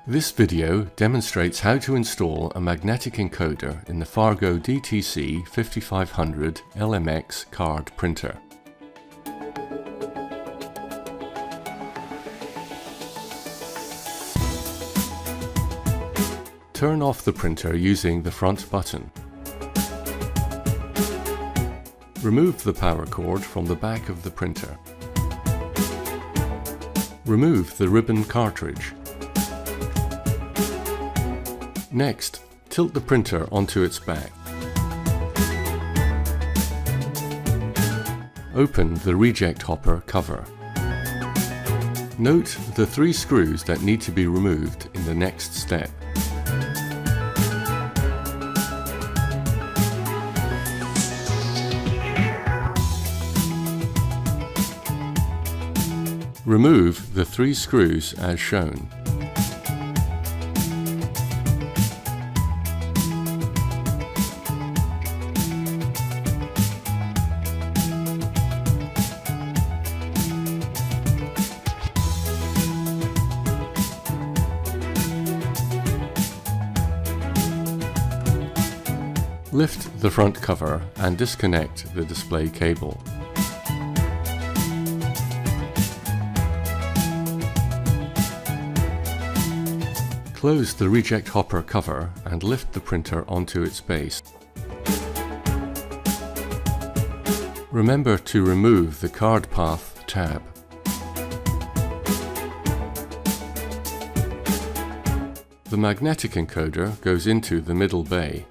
This video demonstrates how to install a magnetic encoder in the FARGO DTC5500LMX card printer. Turn off the printer using the front button. Remove the power cord from the back of the printer. Remove the ribbon cartridge. Next, tilt the printer onto its back. Open the reject hopper cover. Note the 3 screws that need to be removed in the next step. Remove the 3 screws as shown. Lift the front cover and disconnect the display cable. Close the reject hopper cover and lift the printer onto its base. Remember to remove the card path tab. The magnetic encoder goes into the middle bay.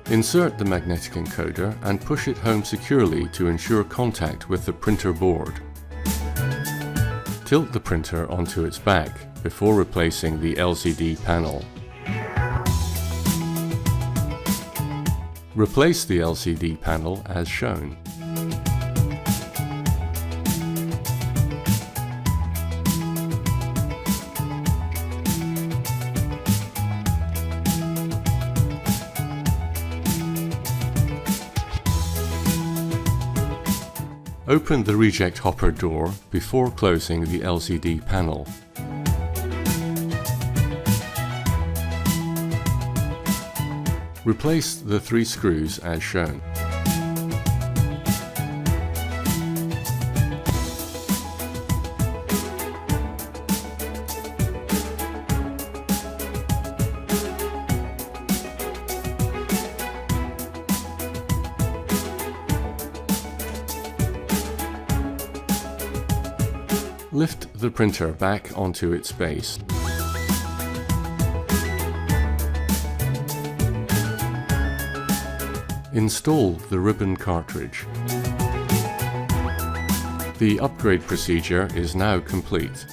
Insert the magnetic encoder and push it home securely to ensure contact with the printer board. Tilt the printer onto its back before replacing the LCD panel. Replace the LCD panel as shown. Open the reject hopper door before closing the LCD panel. Replace the 3 screws as shown. Lift the printer back onto its base. Install the ribbon cartridge. The upgrade procedure is now complete.